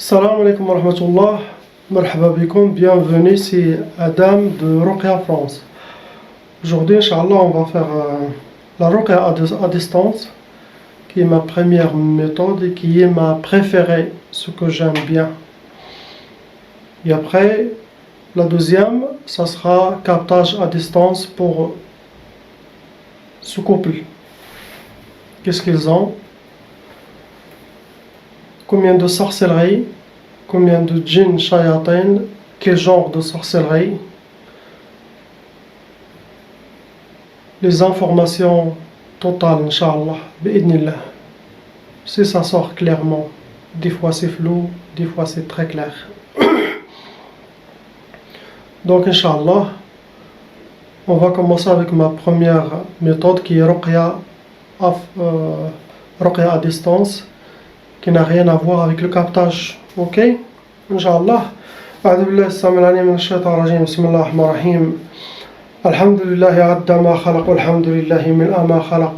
Salam alaikum wa rahmatullah, marhaba bikoum, bienvenue, c'est Adam de Ruqya France. Aujourd'hui, Inch'Allah, on va faire la Ruqya à distance, qui est ma première méthode et qui est ma préférée, ce que j'aime bien. Et après, la deuxième, ça sera captage à distance pour ce couple. Qu'est-ce qu'ils ont? Combien de sorcellerie, combien de djinn, shayatin, quel genre de sorcellerie, les informations totales, Inch'Allah, bi'idnillah. Si ça sort clairement, des fois c'est flou, des fois c'est très clair. Donc, Inch'Allah, on va commencer avec ma première méthode qui est Ruqya à distance, qui n'a rien à voir avec le captage. Ok? Inch'Allah. أعوذ بالله السميع العليم من الشيطان الرجيم بسم الله الرحمن الرحيم الحمد لله عد ما خلق والحمد لله ملء ما خلق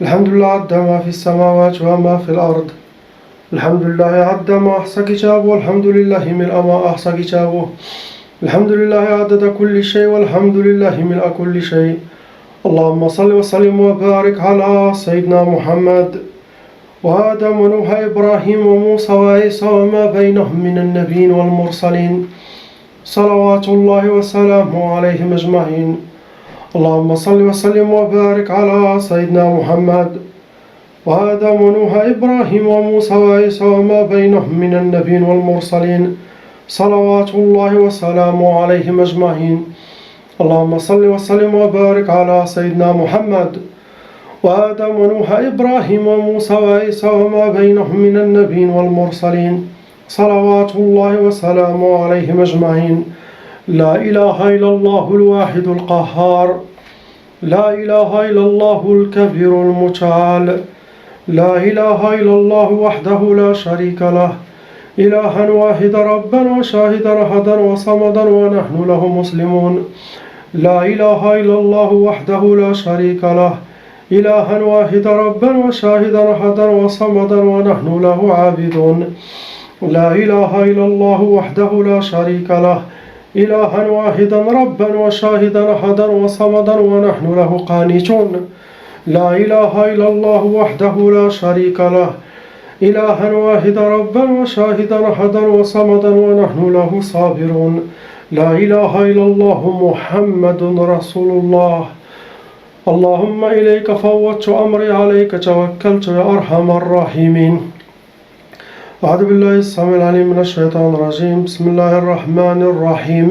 الحمد لله عد ما في السماوات وما في الأرض الحمد لله عد ما أحصى كتابه والحمد لله ملء ما أحصى كتابه الحمد لله عدد كل شيء والحمد لله ملء كل شيء اللهم صل وسلم وبارك على سيدنا محمد وآدم ونوح إبراهيم وموسى وعيسى وما بينهم من النبيين والمرسلين صلوات الله وسلامه عليهم أجمعين اللهم صل وسلم وبارك على سيدنا محمد وآدم ونوح إبراهيم وموسى وعيسى وما بينهم من النبيين والمرسلين صلوات الله وسلامه عليهم أجمعين اللهم صل وسلم وبارك على سيدنا محمد وآدم ونوح إبراهيم وموسى وعيسى وما بينهم من النبيين والمرسلين صلوات الله وسلامه عليهم أجمعين لا إله إلا الله الواحد القهار لا إله إلا الله الكبير المتعال لا إله إلا الله وحده لا شريك له إلها واحدا ربا وشاهدا أحدا وصمدا ونحن له مسلمون لا إله إلا الله وحده لا شريك له إلها واحدا ربا وشاهدا أحدا وصمدا ونحن له عابدون لا إله إلا الله وحده لا شريك له إلها واحدا ربا وشاهدا أحدا وصمدا ونحن له قانتون لا إله إلا الله وحده لا شريك له إلها واحدا ربا وشاهدا أحدا وصمدا ونحن له صابرون لا إله إلا الله محمد رسول الله اللهم إليك فوضت أمري عليك توكلت يا أرحم الراحمين أعوذ بالله السميع العليم من الشيطان الرجيم بسم الله الرحمن الرحيم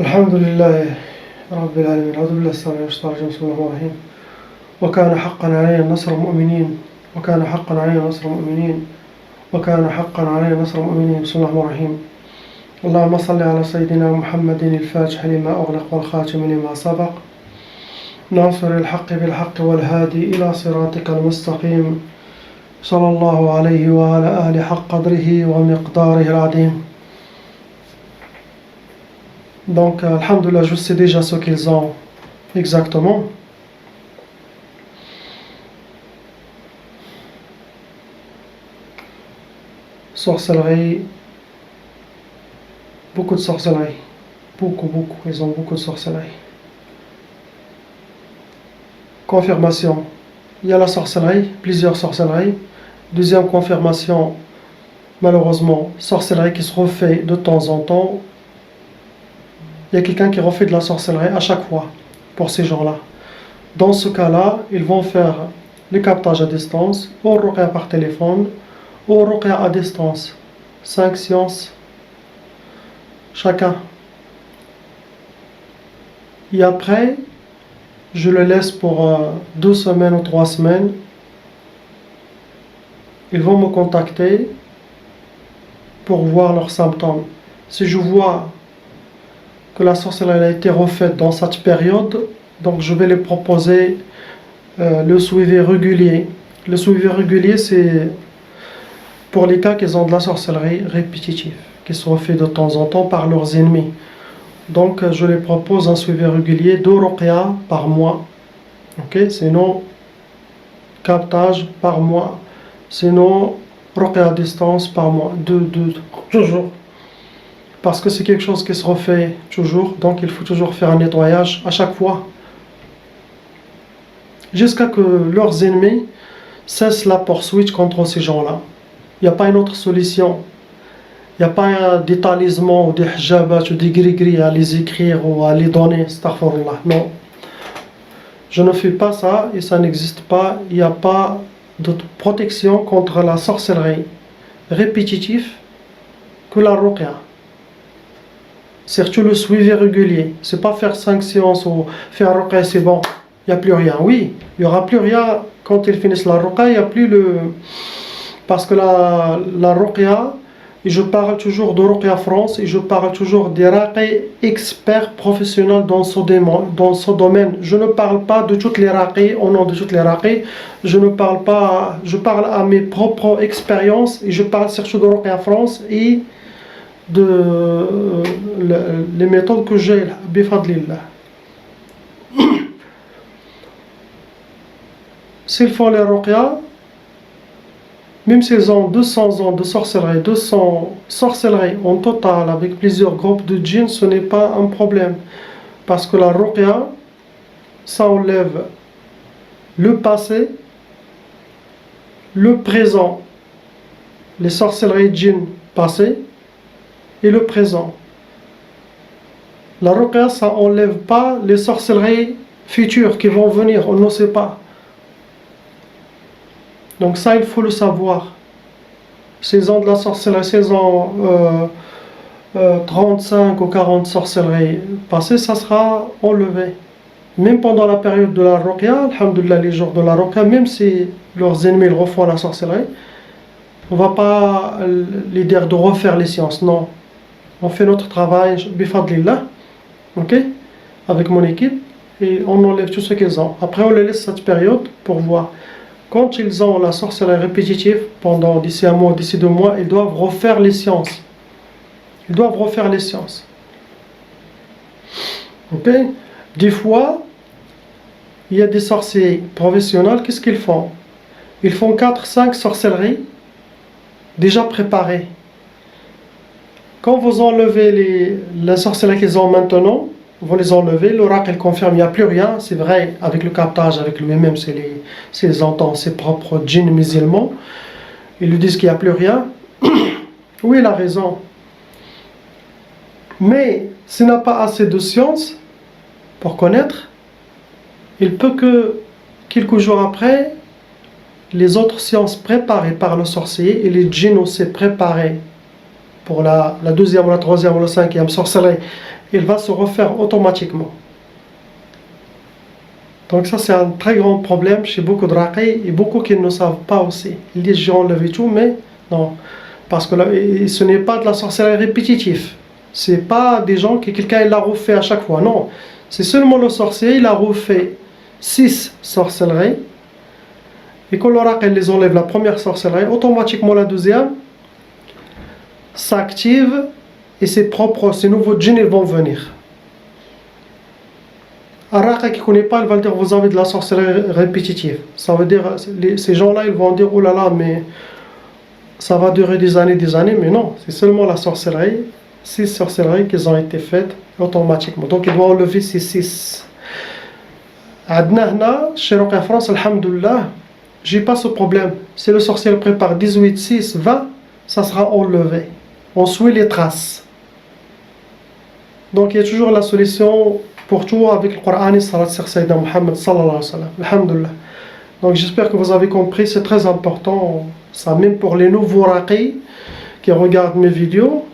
الحمد لله رب العالمين أعوذ بالله السميع العليم بسم الله الرحمن الرحيم وكان حقا علينا نصر المؤمنين وكان حقا علينا نصر المؤمنين وكان حقا علينا نصر المؤمنين بسم الله الرحمن الرحيم اللهم صل على سيدنا محمد الفاتح لما أغلق والخاتم لما سبق ناصر الحق بالحق والهادي إلى صراطك المستقيم صلى الله عليه وعلى آله حق قدره ومقداره العظيم. Donc, alhamdoulilah, je sais déjà ce qu'ils ont exactement. Sorcellerie, beaucoup de sorcellerie. Beaucoup, ils ont beaucoup de sorcellerie. Confirmation, il y a la sorcellerie, plusieurs sorcelleries. Deuxième confirmation, malheureusement, sorcellerie qui se refait de temps en temps. Il y a quelqu'un qui refait de la sorcellerie à chaque fois. pour ces gens-là. Dans ce cas-là, ils vont faire le captage à distance, ou ruqya par téléphone, ou ruqya à distance. 5 séances chacun. Et après, je le laisse pour 2 semaines ou 3 semaines. Ils vont me contacter pour voir leurs symptômes. Si je vois que la sorcellerie a été refaite dans cette période, donc je vais les proposer le suivi régulier. Le suivi régulier, c'est pour les cas qu'ils ont de la sorcellerie répétitive, qui sont faits de temps en temps par leurs ennemis. Donc je les propose un suivi régulier, 2 ruqya par mois. Ok, sinon captage par mois. Sinon ruqya à distance par mois. 2 toujours. Parce que c'est quelque chose qui se refait toujours, donc il faut toujours faire un nettoyage à chaque fois. Jusqu'à que leurs ennemis cessent la poursuite contre ces gens-là. Il n'y a pas une autre solution. Il n'y a pas des talismans ou des hijabat ou des gris-gris à les écrire ou à les donner. Astaghfirullah. Non. Je ne fais pas ça et ça n'existe pas. Il n'y a pas de protection contre la sorcellerie répétitive que la ruqya. Surtout le suivi régulier. C'est pas faire 5 séances ou faire ruqya, c'est bon. Il n'y a plus rien. Oui, il n'y aura plus rien quand ils finissent la ruqya. Il n'y a plus le... Parce que la ruqya, et je parle toujours de Ruqya France, et je parle toujours des raqis experts professionnels dans ce domaine. Je ne parle pas de toutes les raqis, au nom de toutes les raqis. Je ne parle pas... Je parle à mes propres expériences, et je parle surtout de Ruqya France et de les méthodes que j'ai, bifadlillah. S'ils font les ruqya, même s'ils ont 200 ans de sorcellerie, 200 sorcelleries en total avec plusieurs groupes de djinns, ce n'est pas un problème. Parce que la ruqya, ça enlève le passé, le présent, les sorcelleries djinns passées et le présent. La ruqya, ça enlève pas les sorcelleries futures qui vont venir, on ne sait pas. Donc ça, il faut le savoir. S'ils ont de la sorcellerie, s'ils ont 35 ou 40 sorcelleries passées, ça sera enlevé. Même pendant la période de la ruqya, alhamdoulilah, les jours de la ruqya, même si leurs ennemis refont la sorcellerie, on ne va pas les dire de refaire les séances, non. On fait notre travail, bifadlillah, ok, avec mon équipe, et on enlève tout ce qu'ils ont. Après, on les laisse cette période pour voir. Quand ils ont la sorcellerie répétitive, pendant d'ici 1 mois, d'ici 2 mois, ils doivent refaire les séances. Ils doivent refaire les séances. Ok? Des fois, il y a des sorciers professionnels, qu'est-ce qu'ils font? Ils font 4-5 sorcelleries déjà préparées. Quand vous enlevez les sorcelleries qu'ils ont maintenant, vous les enlevez, l'oracle confirme, il n'y a plus rien, c'est vrai, avec le captage, avec lui-même, s'ils entendent ses propres djinns musulmans, ils lui disent qu'il n'y a plus rien. Oui, il a raison. Mais s'il n'a pas assez de science pour connaître, il peut que quelques jours après, les autres sciences préparées par le sorcier et les djinns aussi préparés pour la deuxième ou la troisième ou la cinquième sorcellerie, il va se refaire automatiquement. Donc ça, c'est un très grand problème chez beaucoup de raqis et beaucoup qui ne savent pas aussi. Ils disent j'ai enlevé tout, mais non. Parce que là, ce n'est pas de la sorcellerie répétitive. C'est pas des gens que quelqu'un l'a refait à chaque fois. Non. C'est seulement le sorcier, il a refait 6 sorcelleries. Et quand l'oracle les enlève la première sorcellerie, automatiquement la deuxième s'active et ces nouveaux djinns vont venir. Un raqi qui ne connaît pas, il va dire vous avez de la sorcellerie répétitive. Ça veut dire, ces gens-là, ils vont dire oh là là, mais ça va durer des années, mais non, c'est seulement la sorcellerie, 6 sorcelleries qui ont été faites automatiquement. Donc il doit enlever ces 6. Adna hna, chez Ruqya France, alhamdoulilah, j'ai pas ce problème. Si le sorcier prépare 18, 6, 20, ça sera enlevé. On suit les traces. Donc il y a toujours la solution pour tout avec le Coran et Salat sur Sayyidina Muhammad sallallahu alayhi wa sallam. Alhamdulillah. Donc j'espère que vous avez compris, c'est très important, ça même pour les nouveaux raqis qui regardent mes vidéos.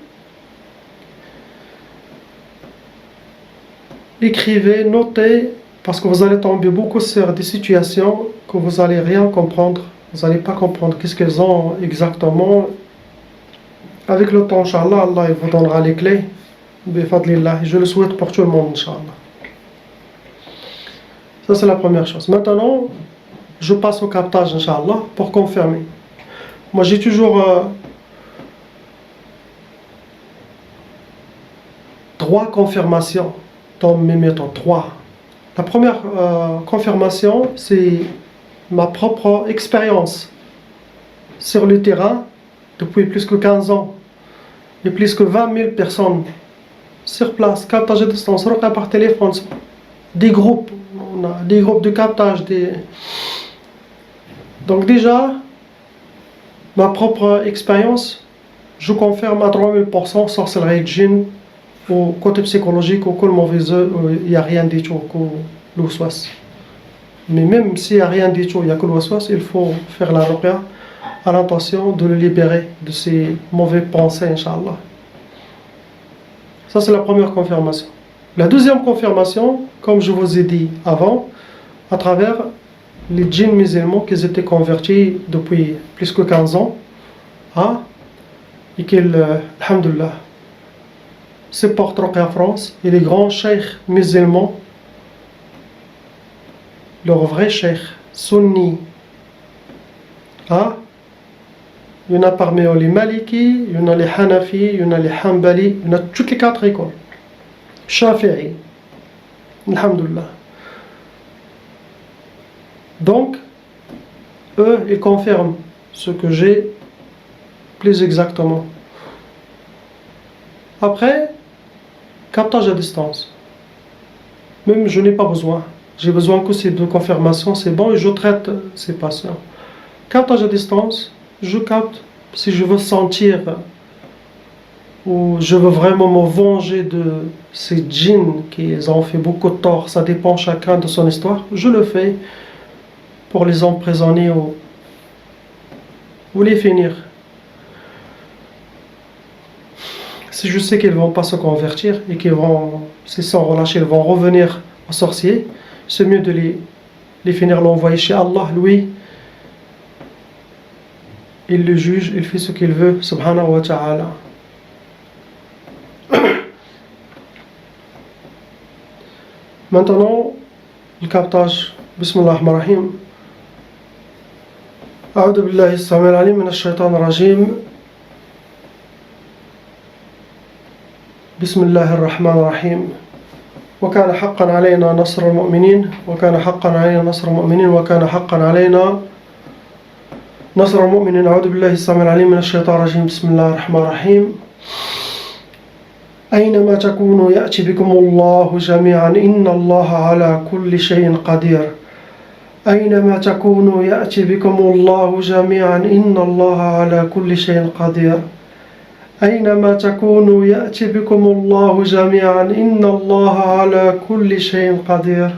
Écrivez, notez, parce que vous allez tomber beaucoup sur des situations que vous n'allez rien comprendre, vous n'allez pas comprendre qu'est-ce qu'elles ont exactement. Avec le temps, Inch'Allah, Allah il vous donnera les clés. Bifadlillah, je le souhaite pour tout le monde, Inch'Allah. Ça c'est la première chose. Maintenant, je passe au captage, Inch'Allah, pour confirmer. Moi j'ai toujours 3 confirmations dans mes méthodes. 3. La première confirmation, c'est ma propre expérience sur le terrain depuis plus que 15 ans. Il y a plus que 20 000 personnes sur place, captage à distance, requin par téléphone, des groupes, on a des groupes de captage. Donc déjà, ma propre expérience, je confirme à 3000% sorcellerie de djinn, au côté psychologique, au côté mauvais, il n'y a rien du tout, que l'oswas. Mais même s'il n'y a rien du tout, il n'y a que l'oswas, il faut faire la ruqya à l'intention de le libérer de ces mauvaises pensées, Inch'Allah. Ça c'est la première confirmation. La deuxième confirmation, comme je vous ai dit avant, à travers les djinns musulmans qui étaient convertis depuis plus que 15 ans, hein, et qu'ils, alhamdulillah, supportent Ruqya France, et les grands cheikhs musulmans, leurs vrais cheikhs sunnis, hein, il y en a parmi eux les Maliki, il y en a les Hanafi, il y en a les Hanbali, il y en a toutes les 4 écoles. Shafi'i, alhamdulillah. Donc, eux, ils confirment ce que j'ai plus exactement. Après, captage à distance. Même je n'ai pas besoin. J'ai besoin que ces 2 confirmations, c'est bon, et je traite ces patients. Captage à distance, je capte si je veux sentir ou je veux vraiment me venger de ces djinns qui ont fait beaucoup de tort. Ça dépend chacun de son histoire. Je le fais pour les emprisonner ou les finir. Si je sais qu'ils ne vont pas se convertir et qu'ils vont, s'ils sont relâchés, ils vont revenir aux sorciers, c'est mieux de les finir, l'envoyer chez Allah, lui. Il le juge, il fait ce qu'il veut, subhanahu wa ta'ala. Maintenant, le captage. Bismillah ar-Rahman ar-Rahim. أعوذ بالله السميع العليم من الشيطان الرجيم. بسم الله الرحمن الرحيم. وكان حقا علينا نصر المؤمنين وكان حقا علينا نصر المؤمنين وكان حقا علينا نصر المؤمنين. أعوذ بالله السميع العليم من الشيطان الرجيم. بسم الله الرحمن الرحيم. أينما تكونوا يأتي بكم الله جميعا إن الله على كل شيء قدير. أينما تكونوا يأتي بكم الله جميعا إن الله على كل شيء قدير. أينما تكونوا يأتي بكم الله جميعا إن الله على كل شيء قدير.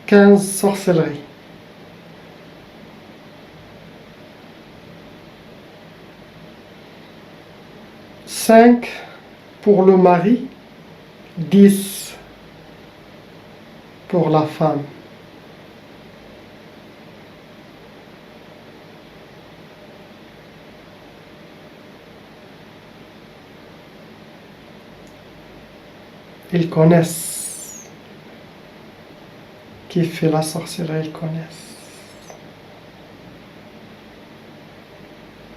Quinze sorcelleries. 5 pour le mari, 10 pour la femme. Ils connaissent qui fait la sorcellerie, ils connaissent.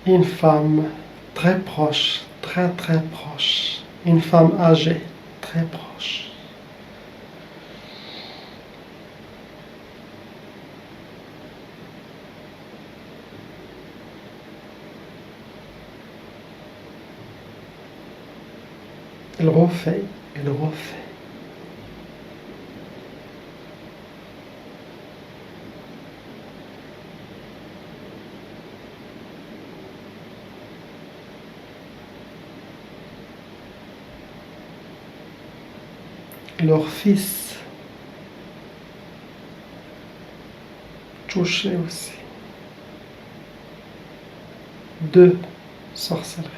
Une femme très proche, très proche. Une femme âgée, très proche. il refait, il refait. Leur fils touché aussi de sorcellerie.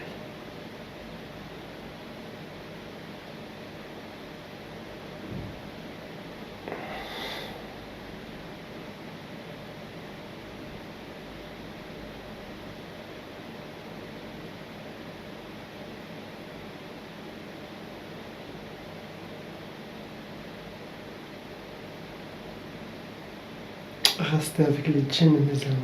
Restez avec les djinns musulmans.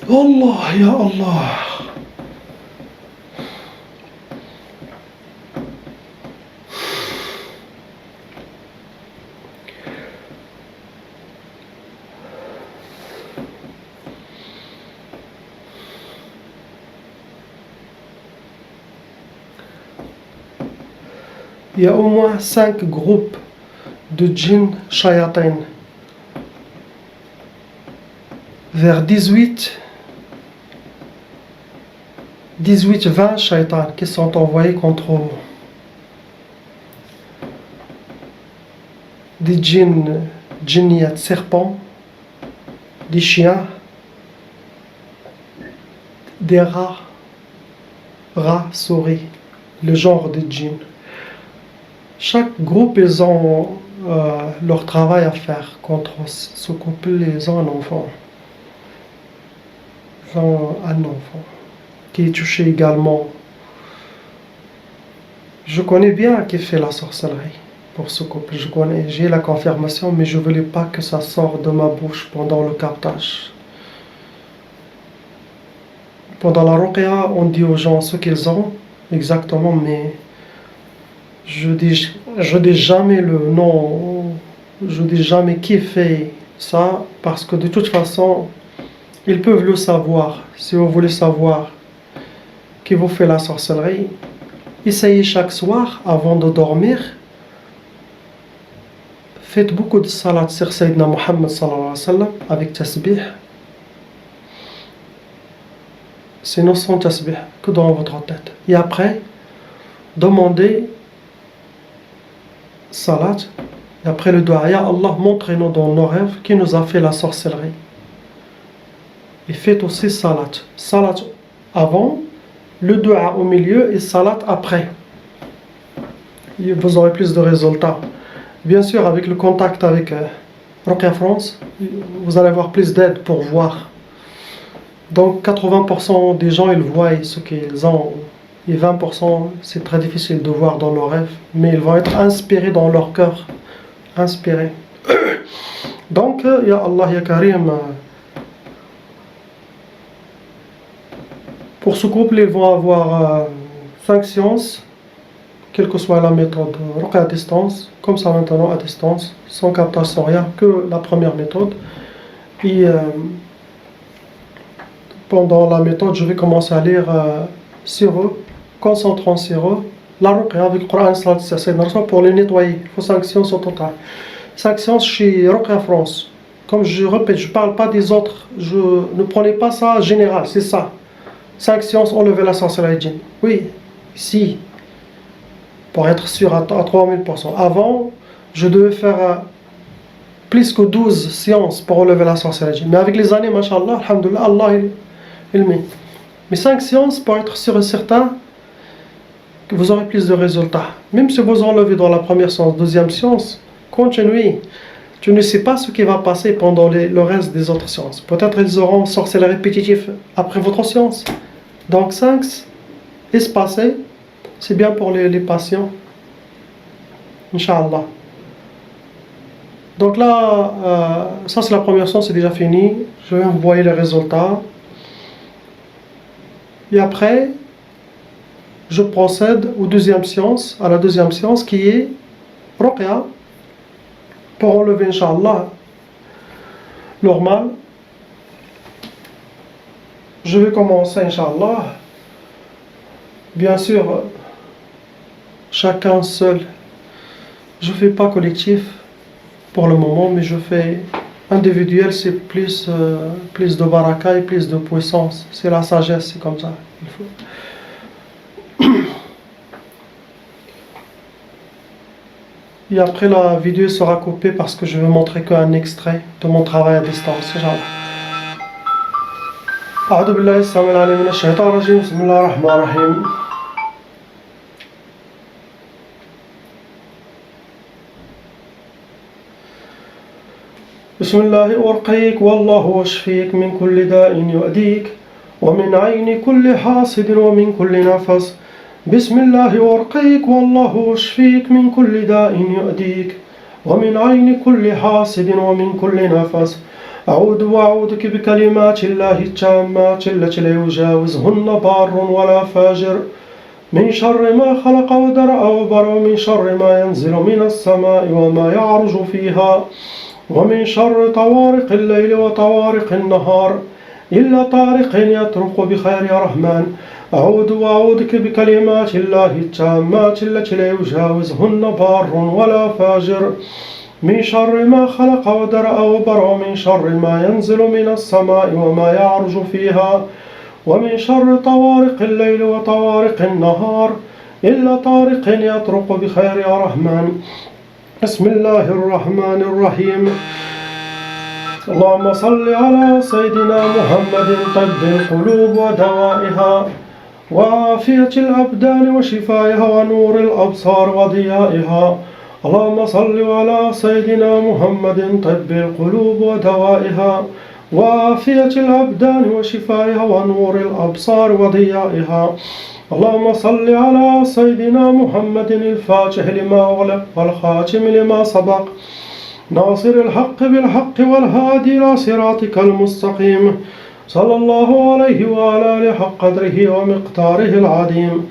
Allah, ya Allah. Il y a au moins 5 groupes de djinns shayatin. Vers 18-20 shaitans qui sont envoyés contre vous. Des djinniats serpents, des chiens, des rats, souris, le genre de djinns. Chaque groupe, ils ont leur travail à faire contre ce couple. Ils ont un enfant. Ils ont un enfant qui est touché également. Je connais bien qui fait la sorcellerie pour ce couple. Je connais, j'ai la confirmation, mais je ne voulais pas que ça sorte de ma bouche pendant le captage. Pendant la ruqya, on dit aux gens ce qu'ils ont exactement, mais je dis jamais le nom, je dis jamais qui fait ça, parce que de toute façon, ils peuvent le savoir. Si vous voulez savoir qui vous fait la sorcellerie, essayez chaque soir, avant de dormir, faites beaucoup de salat sur Sayyidina Muhammad sallallahu alayhi wa sallam, avec tasbih. Sinon sans tasbih, que dans votre tête. Et après, demandez salat, et après le dua, ya Allah, montrez-nous dans nos rêves qui nous a fait la sorcellerie. Et faites aussi salat. Salat avant, le dua au milieu et salat après. Et vous aurez plus de résultats. Bien sûr, avec le contact avec Ruqya France, vous allez avoir plus d'aide pour voir. Donc 80% des gens, ils voient ce qu'ils ont. Et 20%, c'est très difficile de voir dans leurs rêves. Mais ils vont être inspirés dans leur cœur. Inspirés. Donc, ya Allah, ya Karim, pour ce couple, ils vont avoir 5 séances, quelle que soit la méthode, ruqya à distance, comme ça maintenant à distance, sans captage, sans rien, que la première méthode. Et pendant la méthode, je vais commencer à lire sur eux, concentrant sur eux, la ruqya avec le Coran pour les nettoyer. Il faut 5 séances au total. 5 séances chez Ruqya France. Comme je répète, je ne parle pas des autres, ne prenez pas ça général, c'est ça. 5 séances, enlever la sorcellerie djinn. Oui, ici, pour être sûr à 3000%. Avant, je devais faire plus que 12 séances pour enlever la sorcellerie djinn. Mais avec les années, mashallah, alhamdoulilah, Allah il met. Mais 5 séances pour être sûr et certain que vous aurez plus de résultats. Même si vous enlevez dans la première séance, deuxième séance, continuez. Tu ne sais pas ce qui va passer pendant le reste des autres séances. Peut-être ils auront sorcellerie répétitive après votre séance. Donc 5 espacés, c'est bien pour les patients. Inch'Allah. Donc là, ça c'est la première séance, c'est déjà fini. Je vais vous envoyer les résultats. Et après, je procède aux deuxième séance, à la deuxième séance qui est ruqya, pour enlever, Inch'Allah, normal. je vais commencer, Inch'Allah. Bien sûr, chacun seul. Je ne fais pas collectif pour le moment, mais je fais individuel, c'est plus de baraka et plus de puissance. C'est la sagesse, c'est comme ça. Il faut. Et après, la vidéo sera coupée parce que je vais montrer qu'un extrait de mon travail à distance. أعوذ بالله السميع العليم من الشيطان الرجيم بسم الله الرحمن الرحيم بسم الله أرقيك والله أشفيك من كل داء يؤذيك ومن عين كل حاسد ومن كل نفس بسم الله أرقيك والله أشفيك من كل داء يؤذيك ومن عين كل حاسد ومن كل نفس أعوذ وأعوذك بكلمات الله التامات التي لا يجاوزهن بار ولا فاجر من شر ما خلق ودرأ وبر ومن شر ما ينزل من السماء وما يعرج فيها ومن شر طوارق الليل وطوارق النهار إلا طارق يطرق بخير يا رحمن أعوذ وأعوذك بكلمات الله التامات التي لا يجاوزهن بار ولا فاجر من شر ما خلق ودرأ وبر ومن شر ما ينزل من السماء وما يعرج فيها ومن شر طوارق الليل وطوارق النهار إلا طارق يطرق بخير يا رحمن بسم الله الرحمن الرحيم اللهم صل على سيدنا محمد طب القلوب ودوائها وعافية الأبدان وشفائها ونور الأبصار وضيائها اللهم صل على سيدنا محمد طب القلوب ودوائها وعافية الأبدان وشفائها ونور الأبصار وضيائها اللهم صل على سيدنا محمد الفاتح لما أغلق والخاتم لما سبق ناصر الحق بالحق والهادي إلى صراطك المستقيم صلى الله عليه وعلى آله حق قدره ومقداره العظيم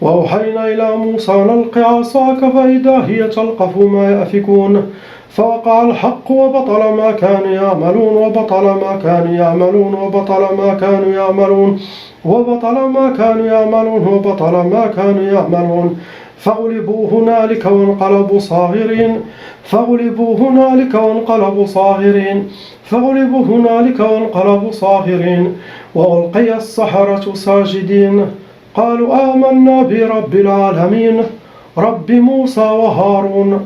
وأوحينا إلى موسى نلقي عصاك فإذا هي تلقف ما يأفكون فوقع الحق وبطل ما كانوا يعملون وبطل ما كانوا يعملون وبطل ما كانوا يعملون وبطل ما كانوا يعملون وبطل ما كانوا يعملون فغلبوا هنالك وانقلبوا صاغرين فغلبوا هنالك وانقلبوا صاغرين فغلبوا هنالك وانقلبوا صاغرين وألقي السحرة ساجدين قالوا آمنا برب العالمين رب موسى وهارون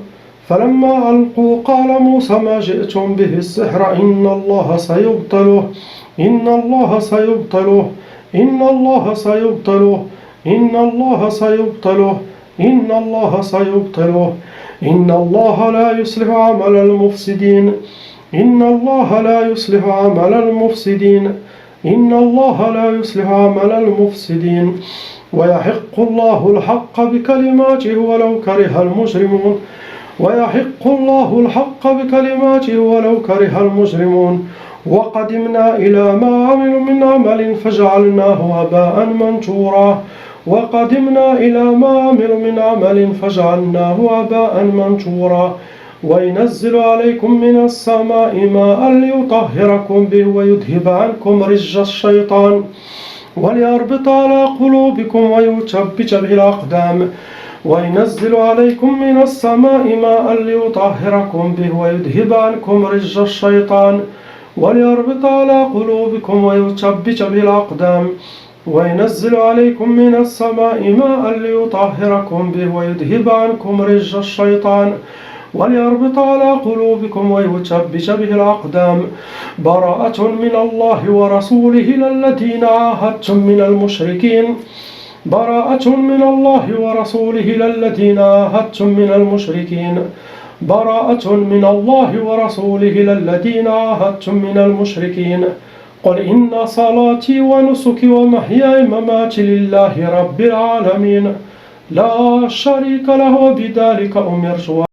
فلما ألقوا قال موسى ما جئتم به السحر إن الله سيبطله إن الله سيبطله إن الله سيبطله إن الله سيبطله إن الله سيبطله إن الله لا يصلح عمل المفسدين إن الله لا يصلح عمل المفسدين إن الله لا يصلح عمل المفسدين ويحق الله الحق بكلماته ولو كره المجرمون ويحق الله الحق بكلماته ولو كره المجرمون وقدمنا إلى ما عملوا من عمل فجعلناه هباء منثورا وقدمنا إلى ما عملوا من عمل فجعلناه هباء منثورا وينزل عليكم من السماء ماء ليطهركم به ويذهب عنكم رجز الشيطان وليربط على قلوبكم ويثبت به الأقدام وينزل عليكم من السماء ماء ليطهركم به ويذهب عنكم رجز الشيطان وليربط على قلوبكم ويثبت به الأقدام وينزل عليكم من السماء ماء ليطهركم به ويذهب عنكم رجز الشيطان وليربط على قلوبكم ويثبت به الأقدام براءة من الله ورسوله إلى الذين عاهدتم من المشركين براءة من الله ورسوله إلى الذين عاهدتم من المشركين براءة من الله ورسوله إلى الذين عاهدتم من المشركين قل إن صلاتي ونسكي ومحياي ومماتي لله رب العالمين لا شريك له وبذلك أمرت